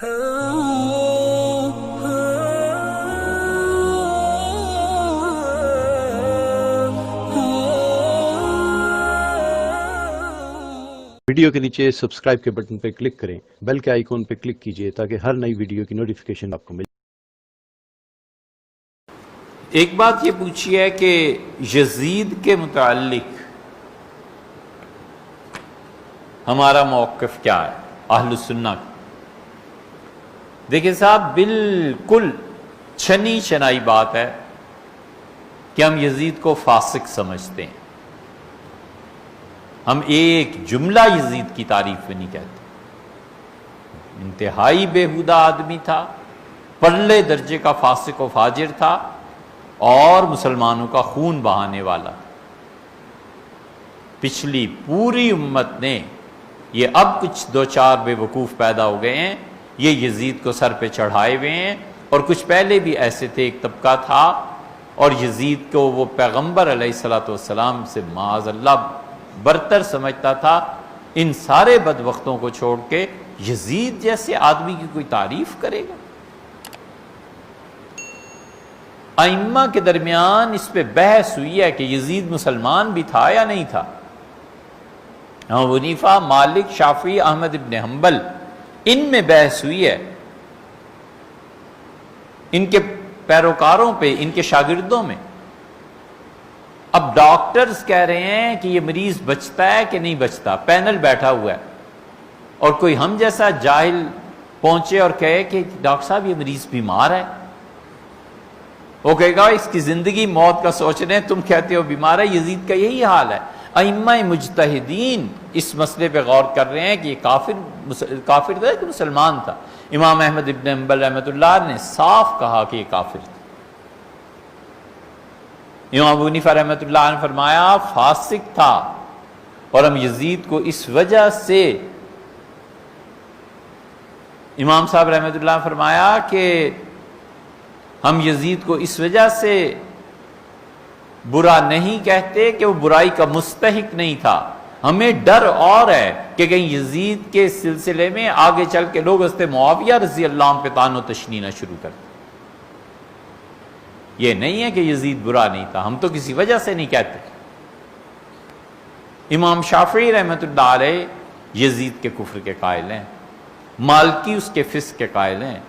Video کے نیچے subscribe کے بٹن پہ کلک کریں، بیل کے آئیکن پہ کلک کیجئے تاکہ ہر نئی ویڈیو کی نوٹیفیکیشن آپ کو ملے۔ ایک بات یہ پوچھی ہے کہ یزید کے متعلق ہمارا موقف کیا ہے اہل السنہ کا؟ دیکھیں صاحب، بالکل چھنی چھنائی بات ہے کہ ہم یزید کو فاسق سمجھتے ہیں۔ ہم ایک جملہ یزید کی تعریف میں نہیں کہتے۔ انتہائی بےہودہ آدمی تھا، پرلے درجے کا فاسق و فاجر تھا، اور مسلمانوں کا خون بہانے والا۔ پچھلی پوری امت نے، یہ اب کچھ دو چار بے وقوف پیدا ہو گئے ہیں، یہ یزید کو سر پہ چڑھائے ہوئے ہیں، اور کچھ پہلے بھی ایسے تھے، ایک طبقہ تھا اور یزید کو وہ پیغمبر علیہ السلام سے معاذ اللہ برتر سمجھتا تھا۔ ان سارے بدبختوں کو چھوڑ کے یزید جیسے آدمی کی کوئی تعریف کرے گا؟ ائمہ کے درمیان اس پہ بحث ہوئی ہے کہ یزید مسلمان بھی تھا یا نہیں تھا۔ ابو حنیفہ، مالک، شافعی، احمد ابن حنبل، ان میں بحث ہوئی ہے، ان کے پیروکاروں پہ، ان کے شاگردوں میں۔ اب ڈاکٹرز کہہ رہے ہیں کہ یہ مریض بچتا ہے کہ نہیں بچتا، پینل بیٹھا ہوا ہے، اور کوئی ہم جیسا جاہل پہنچے اور کہے کہ ڈاکٹر صاحب یہ مریض بیمار ہے، وہ کہے گا اس کی زندگی موت کا سوچ رہے ہیں، تم کہتے ہو بیمار ہے۔ یزید کا یہی حال ہے۔ ائمہ مجتہدین اس مسئلے پہ غور کر رہے ہیں کہ یہ کافر تھا کہ مسلمان تھا۔ امام احمد ابن حنبل رحمۃ اللہ نے صاف کہا کہ یہ کافر تھا۔ امام ابو حنیفہ رحمۃ اللہ نے فرمایا فاسق تھا، اور ہم یزید کو اس وجہ سے، امام صاحب رحمۃ اللہ نے فرمایا کہ ہم یزید کو اس وجہ سے برا نہیں کہتے کہ وہ برائی کا مستحق نہیں تھا، ہمیں ڈر اور ہے کہ کہیں یزید کے سلسلے میں آگے چل کے لوگ حضرت معاویہ رضی اللہ عنہ پہ طعن و تشنیع نہ شروع کر دیں۔ یہ نہیں ہے کہ یزید برا نہیں تھا، ہم تو کسی وجہ سے نہیں کہتے۔ امام شافعی رحمۃ اللہ علیہ یزید کے کفر کے قائل ہیں، مالکی اس کے فسق کے قائل ہیں،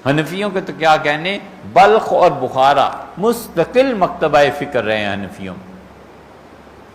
حنفیوں کے تو کیا کہنے، بلخ اور بخارا مستقل مکتبہ فکر رہے ہیں حنفیوں میں۔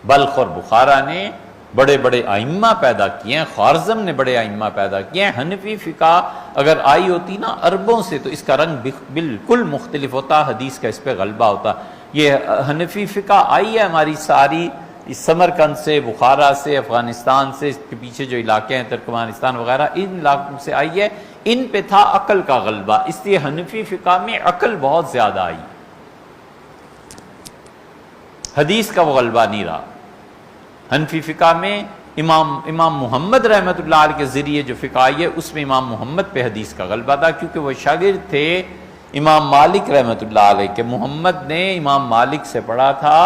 بلخ اور بخارا نے بڑے بڑے ائمہ پیدا کیے ہیں، خوارزم نے بڑے ائمہ پیدا کیے ہیں۔ حنفی فقہ اگر آئی ہوتی نا عربوں سے تو اس کا رنگ بالکل مختلف ہوتا، حدیث کا اس پہ غلبہ ہوتا۔ یہ حنفی فقہ آئی ہے ہماری ساری سمرقند سے، بخارا سے، افغانستان سے، اس کے پیچھے جو علاقے ہیں ترکمانستان وغیرہ، ان علاقوں سے آئی ہے۔ ان پہ تھا عقل کا غلبہ، اس لیے حنفی فقہ میں عقل بہت زیادہ آئی، حدیث کا وہ غلبہ نہیں رہا۔ حنفی فقہ میں امام محمد رحمۃ اللہ علیہ کے ذریعے جو فقہ آئی ہے، اس میں امام محمد پہ حدیث کا غلبہ تھا، کیونکہ وہ شاگرد تھے امام مالک رحمۃ اللہ علیہ کے۔ محمد نے امام مالک سے پڑھا تھا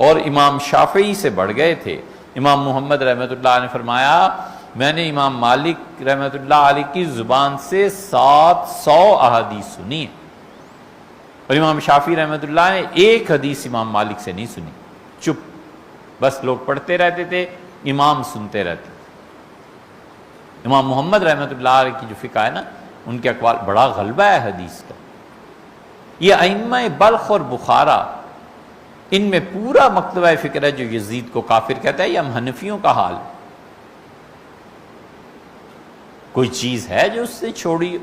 اور امام شافعی سے بڑھ گئے تھے۔ امام محمد رحمۃ اللہ علیہ نے فرمایا میں نے امام مالک رحمۃ اللہ علیہ کی زبان سے 700 احادیث سنی ہیں، اور امام شافعی رحمۃ اللہ نے ایک حدیث امام مالک سے نہیں سنی۔ چپ، بس لوگ پڑھتے رہتے تھے، امام سنتے رہتے تھے۔ امام محمد رحمۃ اللہ علیہ کی جو فقہ ہے نا، ان کے اقوال بڑا غلبہ ہے حدیث کا۔ یہ ائمہ بلخ اور بخارا، ان میں پورا مکتبہ فکر ہے جو یزید کو کافر کہتا ہے۔ یہ ہم حنفیوں کا حال ہے۔ کوئی چیز ہے جو اس سے چھوڑی؟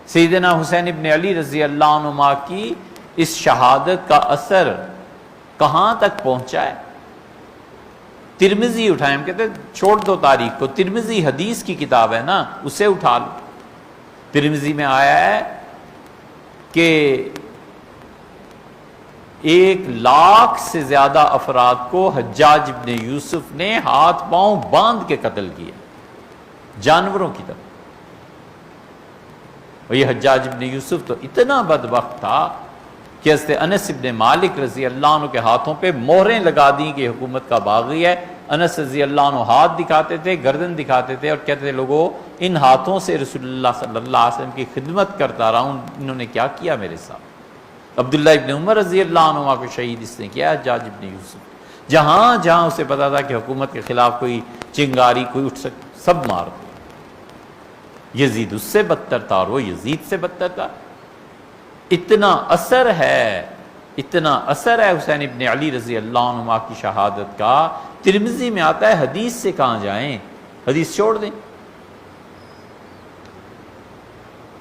سیدنا حسین ابن علی رضی اللہ عنہما کی اس شہادت کا اثر کہاں تک پہنچا ہے؟ ترمذی اٹھائیں، ہم کہتے ہیں چھوڑ دو تاریخ کو، ترمذی حدیث کی کتاب ہے نا، اسے اٹھا لو۔ ترمذی میں آیا ہے کہ 1,00,000 سے زیادہ افراد کو حجاج ابن یوسف نے ہاتھ پاؤں باندھ کے قتل کیا، جانوروں کی طرح۔ اور یہ حجاج ابن یوسف تو اتنا بدبخت تھا کہ حضرت انس ابن مالک رضی اللہ عنہ کے ہاتھوں پہ مہریں لگا دیں کہ حکومت کا باغی ہے، انس رضی اللہ عنہ ہاتھ دکھاتے تھے، گردن دکھاتے تھے اور کہتے تھے لوگوں ان ہاتھوں سے رسول اللہ صلی اللہ علیہ وسلم کی خدمت کرتا رہا ہوں، انہوں نے کیا کیا میرے ساتھ۔ عبداللہ ابن عمر رضی اللہ عنہ کو شہید اس نے کیا، حجاج ابن یوسف، جہاں جہاں اسے پتا تھا کہ حکومت کے خلاف کوئی چنگاری کوئی اٹھ سکتا سب مار دو۔ یزید اس سے بدتر تھا اور وہ یزید سے بدتر تھا۔ اتنا اثر ہے حسین ابن علی رضی اللہ عنہ کی شہادت کا۔ ترمذی میں آتا ہے، حدیث سے کہاں جائیں، حدیث چھوڑ دیں۔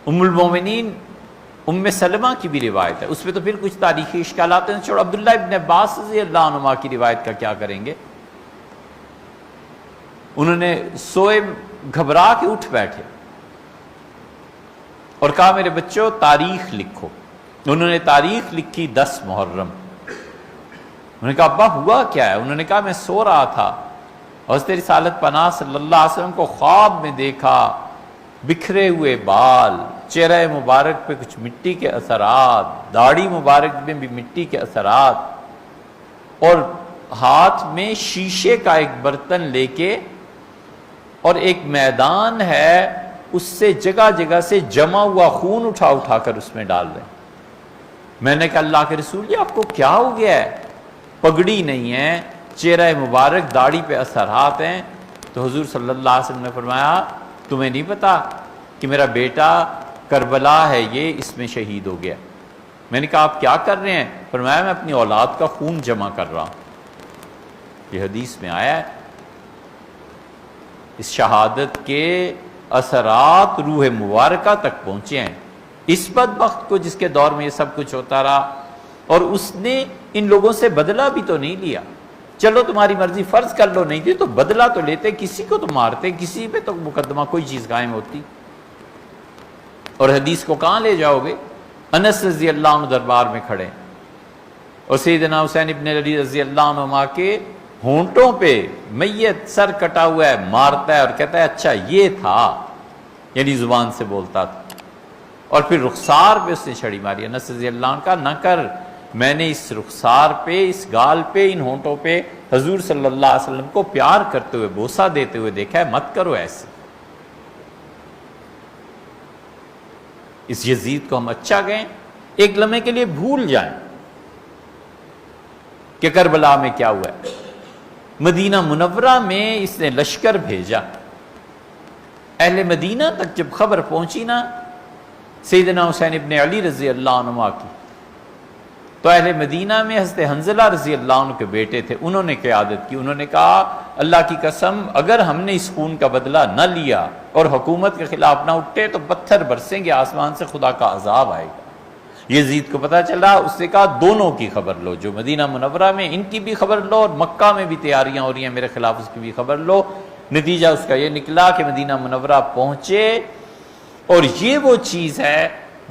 ام المومنین ام سلمہ کی بھی روایت ہے، اس پہ تو پھر کچھ تاریخی اشکالات ہیں، چھوڑ عبداللہ ابن عباس رضی اللہ عنہ کی روایت کا کیا کریں گے؟ انہوں نے سوئے گھبرا کے اٹھ بیٹھے اور کہا میرے بچوں تاریخ لکھو۔ انہوں نے تاریخ لکھی 10 محرم۔ انہوں نے کہا ابا ہوا کیا ہے؟ انہوں نے کہا میں سو رہا تھا اور حضرت رسالت پناہ صلی اللہ علیہ وسلم کو خواب میں دیکھا، بکھرے ہوئے بال، چہرہ مبارک پہ کچھ مٹی کے اثرات، داڑھی مبارک میں بھی مٹی کے اثرات، اور ہاتھ میں شیشے کا ایک برتن لے کے، اور ایک میدان ہے اس سے جگہ جگہ سے جمع ہوا خون اٹھا کر اس میں ڈال دیں۔ میں نے کہا اللہ کے رسول یہ آپ کو کیا ہو گیا ہے؟ پگڑی نہیں ہے، چہرہ مبارک داڑھی پہ اثرات ہیں۔ تو حضور صلی اللہ علیہ وسلم نے فرمایا تمہیں نہیں پتا کہ میرا بیٹا کربلا ہے یہ اس میں شہید ہو گیا؟ میں نے کہا آپ کیا کر رہے ہیں؟ فرمایا میں اپنی اولاد کا خون جمع کر رہا ہوں۔ یہ حدیث میں آیا ہے۔ اس شہادت کے اثرات روح مبارکہ تک پہنچے ہیں اس بدبخت کو جس کے دور میں یہ سب کچھ ہوتا رہا، اور اس نے ان لوگوں سے بدلہ بھی تو نہیں لیا۔ چلو تمہاری مرضی، فرض کر لو نہیں تھی تو بدلہ تو لیتے، کسی کو تو مارتے، کسی پہ تو مقدمہ کوئی چیز قائم ہوتی۔ اور حدیث کو کہاں لے جاؤ گے؟ انس رضی اللہ عنہ دربار میں کھڑے اور سیدنا حسین ابن علی رضی اللہ عنہ کے ہونٹوں پہ میت سر کٹا ہوا ہے، مارتا ہے اور کہتا ہے اچھا یہ تھا، یعنی زبان سے بولتا تھا، اور پھر رخسار پہ اس نے چھڑی ماری۔ انس رضی اللہ عنہ کا نہ کر، میں نے اس رخسار پہ، اس گال پہ، ان ہونٹوں پہ حضور صلی اللہ علیہ وسلم کو پیار کرتے ہوئے، بوسہ دیتے ہوئے دیکھا ہے، مت کرو ایسے۔ اس یزید کو ہم اچھا گئے ایک لمحے کے لیے بھول جائیں کہ کربلا میں کیا ہوا ہے۔ مدینہ منورہ میں اس نے لشکر بھیجا، اہل مدینہ تک جب خبر پہنچی نا سیدنا حسین ابن علی رضی اللہ عنہ کی، تو اہل مدینہ میں حضرت حنظلہ رضی اللہ عنہ کے بیٹے تھے، انہوں نے قیادت کی۔ انہوں نے کہا اللہ کی قسم اگر ہم نے اس خون کا بدلہ نہ لیا اور حکومت کے خلاف نہ اٹھے تو پتھر برسیں گے آسمان سے، خدا کا عذاب آئے گا۔ یزید کو پتا چلا، اس نے کہا دونوں کی خبر لو، جو مدینہ منورہ میں ان کی بھی خبر لو اور مکہ میں بھی تیاریاں ہو رہی ہیں میرے خلاف اس کی بھی خبر لو۔ نتیجہ اس کا یہ نکلا کہ مدینہ منورہ پہنچے، اور یہ وہ چیز ہے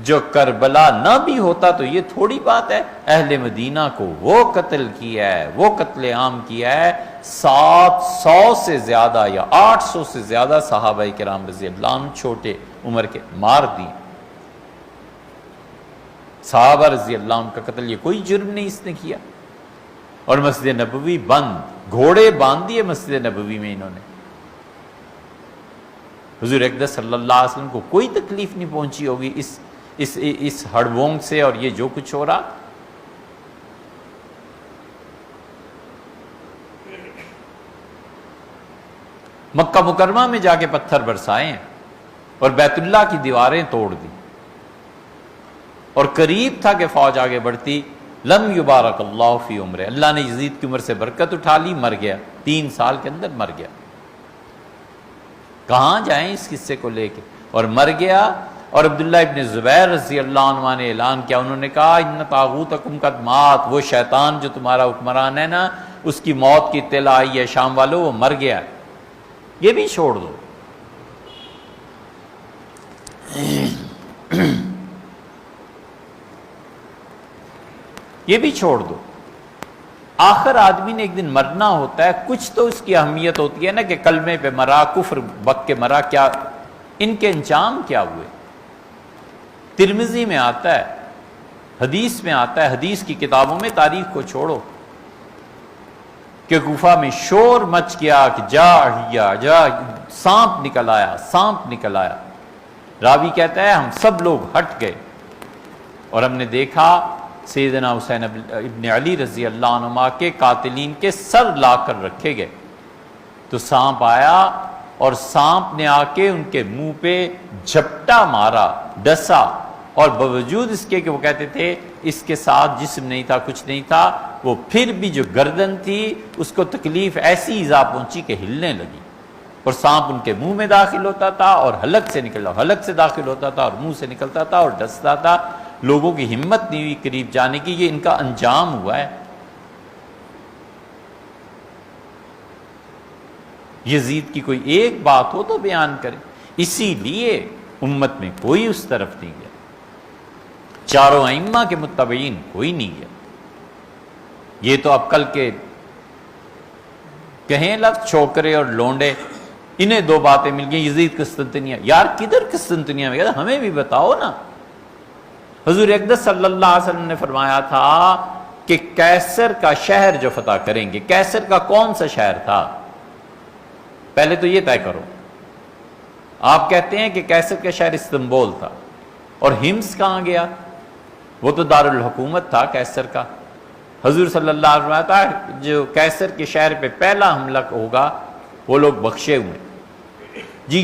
جو کربلا نہ بھی ہوتا تو یہ تھوڑی بات ہے، اہل مدینہ کو وہ قتل کیا ہے، وہ قتل عام کیا ہے، 700 سے زیادہ یا 800 سے زیادہ صحابہ کرام رضی اللہ عنہ چھوٹے عمر کے مار دیے۔ صحابہ رضی اللہ عنہ کا قتل یہ کوئی جرم نہیں اس نے کیا، اور مسجد نبوی بند، گھوڑے باندھ دیے مسجد نبوی میں انہوں نے۔ حضور اقدس صلی اللہ علیہ وسلم کو کوئی تکلیف نہیں پہنچی ہوگی اس ہڑبونگ سے اور یہ جو کچھ ہو رہا۔ مکہ مکرمہ میں جا کے پتھر برسائے ہیں اور بیت اللہ کی دیواریں توڑ دی، اور قریب تھا کہ فوج آگے بڑھتی۔ لم یبارک اللہ فی عمرہ، اللہ نے یزید کی عمر سے برکت اٹھا لی، مر گیا، 3 سال کے اندر مر گیا۔ کہاں جائیں اس قصے کو لے کے، اور مر گیا۔ اور عبداللہ ابن زبیر رضی اللہ عنہ نے اعلان کیا، انہوں نے کہا ان طاغوتکم قد مات، وہ شیطان جو تمہارا حکمران ہے نا اس کی موت کی اطلاع آئی ہے شام والوں، وہ مر گیا، یہ بھی چھوڑ دو۔ یہ بھی چھوڑ دو۔ آخر آدمی نے ایک دن مرنا ہوتا ہے، کچھ تو اس کی اہمیت ہوتی ہے نا کہ کلمے پہ مرا، کفر بک کے مرا، کیا ان کے انجام کیا ہوئے؟ ترمذی میں آتا ہے، حدیث میں آتا ہے، حدیث کی کتابوں میں، تاریخ کو چھوڑو۔ کہ کوفہ میں شور مچ گیا کہ جا سانپ نکل آیا. راوی کہتا ہے ہم سب لوگ ہٹ گئے اور ہم نے دیکھا سیدنا حسین ابن علی رضی اللہ عنہما کے قاتلین کے سر لا کر رکھے گئے. تو سانپ آیا اور سانپ نے آ کے ان کے منہ پہ جھپٹا مارا، ڈسا، اور باوجود اس کے کہ وہ کہتے تھے اس کے ساتھ جسم نہیں تھا، کچھ نہیں تھا، وہ پھر بھی جو گردن تھی اس کو تکلیف ایسی ایذا پہنچی کہ ہلنے لگی. اور سانپ ان کے منہ میں داخل ہوتا تھا اور حلق سے داخل ہوتا تھا اور منہ سے نکلتا تھا اور ڈستا تھا. لوگوں کی ہمت نہیں ہوئی قریب جانے کی. یہ ان کا انجام ہوا ہے. یزید کی کوئی ایک بات ہو تو بیان کرے. اسی لیے امت میں کوئی اس طرف نہیں گیا، چاروں ائمہ کے متبعین کوئی نہیں گیا. یہ تو اب کل کے کہیں لفظ چھوکرے اور لونڈے، انہیں دو باتیں مل گئی، یزید قسطنطنیہ. یار کدھر قسطنطنیہ میں گیا؟ ہمیں بھی بتاؤ نا. حضور اقدس صلی اللہ علیہ وسلم نے فرمایا تھا کہ کیسر کا شہر جو فتح کریں گے، کیسر کا کون سا شہر تھا؟ پہلے تو یہ طے کرو. آپ کہتے ہیں کہ کیسر کا شہر استنبول تھا، اور ہمس کہاں گیا؟ وہ تو دارالحکومت تھا کیسر کا. حضور صلی اللہ علیہ وسلم تھا جو کیسر کے شہر پہ پہلا حملہ ہوگا وہ لوگ بخشے ہوئے. جی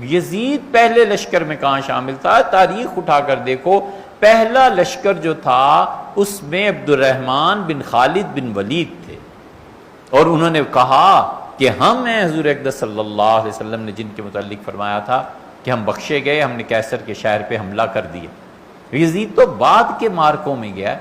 یزید پہلے لشکر میں کہاں شامل تھا؟ تاریخ اٹھا کر دیکھو. پہلا لشکر جو تھا اس میں عبد الرحمن بن خالد بن ولید تھے، اور انہوں نے کہا کہ ہم ہیں حضور اقدس صلی اللہ علیہ وسلم نے جن کے متعلق فرمایا تھا کہ ہم بخشے گئے، ہم نے کیسر کے شہر پہ حملہ کر دیا. یزید تو بعد کے مارکوں میں گیا.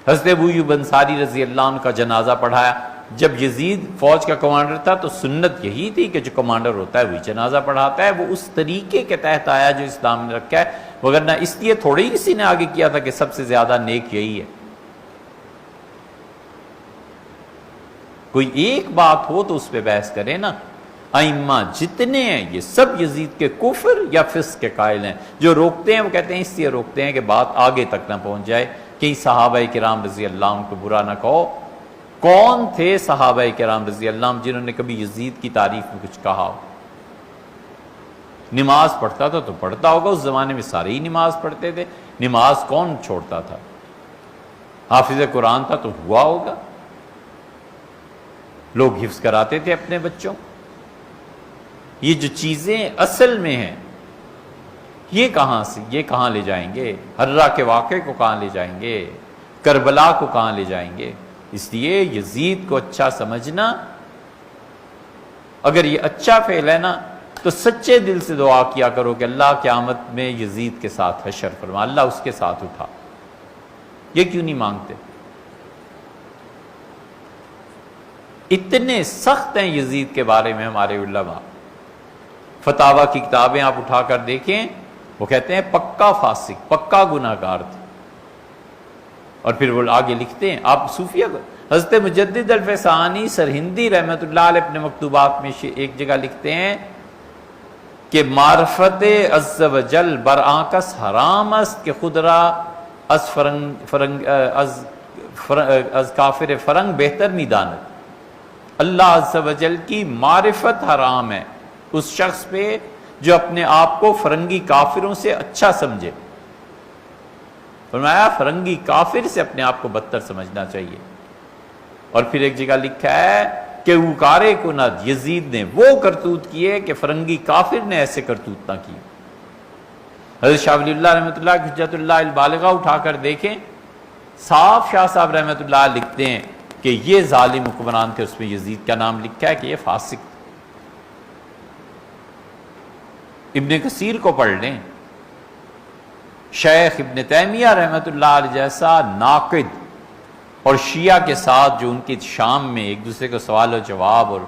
حضرت ابو ایوب انصاری رضی اللہ عنہ کا جنازہ پڑھایا. جب یزید فوج کا کمانڈر تھا تو سنت یہی تھی کہ جو کمانڈر ہوتا ہے وہی جنازہ پڑھاتا ہے. وہ اس طریقے کے تحت آیا جو اسلام نے رکھا ہے، وگرنہ اس لیے تھوڑی کسی نے آگے کیا تھا کہ سب سے زیادہ نیک یہی ہے. کوئی ایک بات ہو تو اس پہ بحث کرے نا. ائمہ جتنے ہیں یہ سب یزید کے کفر یا فسق کے قائل ہیں. جو روکتے ہیں وہ کہتے ہیں اس لیے روکتے ہیں کہ بات آگے تک نہ پہنچ جائے. کہ صحابہ کرام رضی اللہ عنہ کو برا نہ کہو. کون تھے صحابہ کرام رضی اللہ عنہ جنہوں نے کبھی یزید کی تعریف میں کچھ کہا ہو؟ نماز پڑھتا تھا تو پڑھتا ہوگا، اس زمانے میں سارے ہی نماز پڑھتے تھے. نماز کون چھوڑتا تھا؟ حافظ قرآن تھا تو ہوا ہوگا. لوگ حفظ کراتے تھے اپنے بچوں. یہ جو چیزیں اصل میں ہیں یہ کہاں لے جائیں گے؟ حرہ کے واقعے کو کہاں لے جائیں گے؟ کربلا کو کہاں لے جائیں گے؟ اس لیے یزید کو اچھا سمجھنا، اگر یہ اچھا فعل ہے نا تو سچے دل سے دعا کیا کرو کہ اللہ قیامت میں یزید کے ساتھ حشر فرما، اللہ اس کے ساتھ اٹھا. یہ کیوں نہیں مانگتے؟ اتنے سخت ہیں یزید کے بارے میں ہمارے علماء. فتاوی کی کتابیں آپ اٹھا کر دیکھیں، وہ کہتے ہیں پکا فاسق، پکا گناہ گار تھا. اور پھر وہ آگے لکھتے ہیں، آپ صوفیہ حضرت مجدد الفسانی سرہندی رحمۃ اللہ علیہ اپنے مکتوبات میں ایک جگہ لکھتے ہیں کہ معرفت عز و جل برآکس حرام است کہ خود را از کافر فرنگ بہتر نہیں داند. اللہ عز و جل کی معرفت حرام ہے اس شخص پہ جو اپنے آپ کو فرنگی کافروں سے اچھا سمجھے. فرمایا فرنگی کافر سے اپنے آپ کو بدتر سمجھنا چاہیے. اور پھر ایک جگہ لکھا ہے کہ اوکارے کو نہ یزید نے وہ کرتوت کیے کہ فرنگی کافر نے ایسے کرتوت نہ کی. حضرت شاہ ولی اللہ رحمۃ اللہ کی حجت اللہ البالغہ اٹھا کر دیکھیں، صاف شاہ صاحب رحمۃ اللہ لکھتے ہیں کہ یہ ظالم حکمران تھے. اس میں یزید کا نام لکھا ہے کہ یہ فاسق تھے. ابن کثیر کو پڑھ لیں، شیخ ابن تیمیہ رحمۃ اللہ علیہ جیسا ناقد اور شیعہ کے ساتھ جو ان کی شام میں ایک دوسرے کو سوال و جواب اور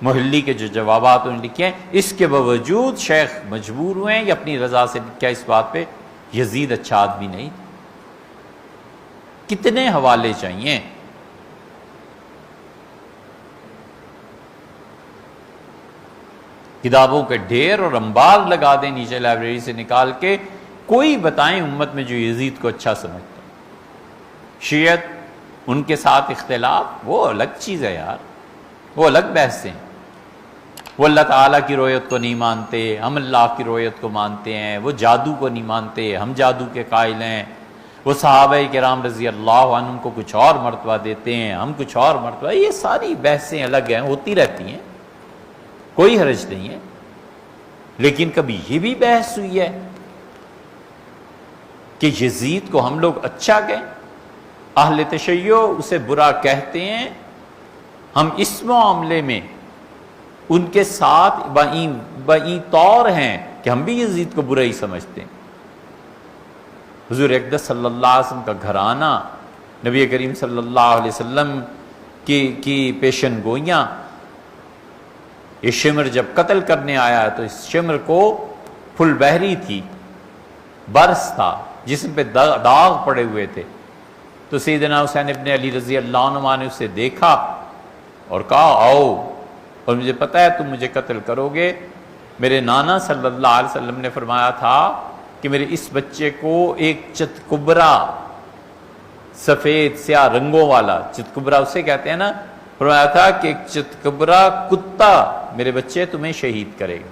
محلی کے جو جوابات انہوں نے لکھے ہیں، اس کے باوجود شیخ مجبور ہوئے ہیں یا اپنی رضا سے لکھا اس بات پہ یزید اچھا آدمی نہیں. کتنے حوالے چاہیے؟ کتابوں کے ڈھیر اور انبار لگا دیں نیچے لائبریری سے نکال کے. کوئی بتائیں امت میں جو یزید کو اچھا سمجھتا. شیعت ان کے ساتھ اختلاف وہ الگ چیز ہے یار، وہ الگ بحثیں ہیں۔ وہ اللہ تعالیٰ کی رویت کو نہیں مانتے، ہم اللہ کی رویت کو مانتے ہیں۔ وہ جادو کو نہیں مانتے، ہم جادو کے قائل ہیں۔ وہ صحابہ کرام رضی اللہ عنہم کو کچھ اور مرتبہ دیتے ہیں، ہم کچھ اور مرتبہ۔ یہ ساری بحثیں الگ ہیں، ہوتی رہتی ہیں، کوئی حرج نہیں ہے۔ لیکن کبھی یہ بھی بحث ہوئی ہے کہ یزید کو ہم لوگ اچھا کہیں، اہل تشیع اسے برا کہتے ہیں، ہم اس معاملے میں ان کے ساتھ بائیں طور ہیں کہ ہم بھی یزید کو برا ہی سمجھتے ہیں۔ حضور اقدس صلی اللہ علیہ وسلم کا گھرانہ، نبی کریم صلی اللہ علیہ وسلم کی پیشن گوئیاں، یہ شمر جب قتل کرنے آیا تو اس شمر کو پھل بحری تھی، برس تھا، جسم پہ داغ پڑے ہوئے تھے، تو سیدنا حسین ابن علی رضی اللہ عنہ نے اسے دیکھا اور کہا آؤ، اور مجھے پتہ ہے تم مجھے قتل کرو گے۔ میرے نانا صلی اللہ علیہ وسلم نے فرمایا تھا کہ میرے اس بچے کو ایک چتکبرا، سفید سیاہ رنگوں والا، چتکبرا اسے کہتے ہیں نا، فرمایا تھا کہ ایک چتکبرا کتا میرے بچے تمہیں شہید کرے گا۔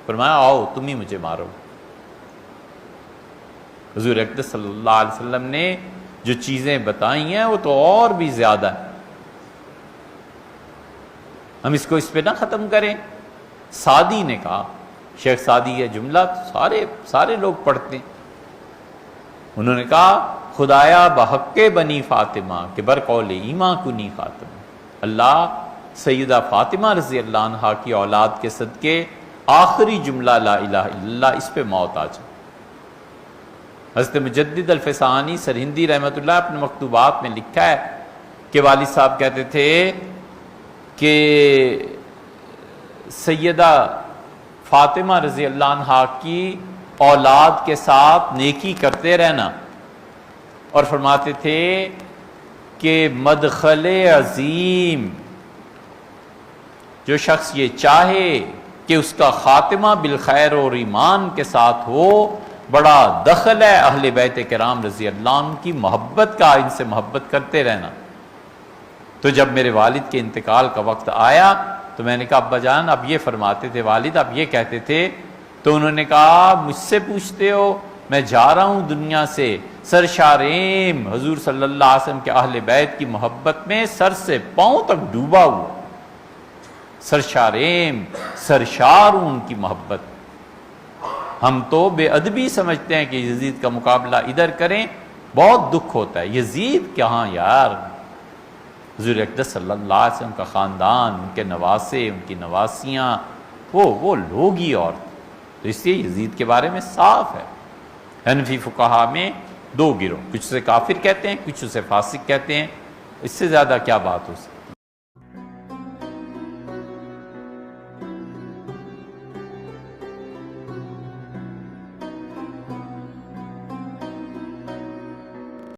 فرمایا آؤ تم ہی مجھے مارو۔ حضور اقدس صلی اللہ علیہ وسلم نے جو چیزیں بتائی ہیں وہ تو اور بھی زیادہ ہیں، ہم اس کو اس پہ نہ ختم کریں۔ سعدی نے کہا، شیخ سعدی یہ جملہ سارے لوگ پڑھتے ہیں، انہوں نے کہا خدایا بحق بنی فاطمہ کہ برقول ایماں کنی فاطمہ، اللہ سیدہ فاطمہ رضی اللہ عنہا کی اولاد کے صدقے آخری جملہ لا الہ الا اللہ اس پہ موت آ جائے۔ حضرت مجدد الفسانی سرہندی رحمۃ اللہ اپنے مکتوبات میں لکھا ہے کہ والد صاحب کہتے تھے کہ سیدہ فاطمہ رضی اللہ عنہا کی اولاد کے ساتھ نیکی کرتے رہنا، اور فرماتے تھے کہ مدخل عظیم، جو شخص یہ چاہے کہ اس کا خاتمہ بالخیر اور ایمان کے ساتھ ہو، بڑا دخل ہے اہل بیت کرام رضی اللہ عنہ کی محبت کا، ان سے محبت کرتے رہنا۔ تو جب میرے والد کے انتقال کا وقت آیا تو میں نے کہا ابا جان اب یہ فرماتے تھے والد، اب یہ کہتے تھے، تو انہوں نے کہا مجھ سے پوچھتے ہو، میں جا رہا ہوں دنیا سے سرشاریم حضور صلی اللہ علیہ وسلم کے اہل بیت کی محبت میں سر سے پاؤں تک ڈوبا ہوا، سرشاریم، سرشار ہوں ان کی محبت۔ ہم تو بے ادبی سمجھتے ہیں کہ یزید کا مقابلہ ادھر کریں، بہت دکھ ہوتا ہے۔ یزید کہاں یار، حضور اقدس صلی اللہ علیہ وسلم کا خاندان، ان کے نواسے، ان کی نواسیاں، وہ لوگ ہی اور تھے۔ تو اس لیے یزید کے بارے میں صاف ہے۔ حنفی فقہا میں دو گروہ، کچھ اسے کافر کہتے ہیں، کچھ اسے فاسق کہتے ہیں، اس سے زیادہ کیا بات ہو سکتی۔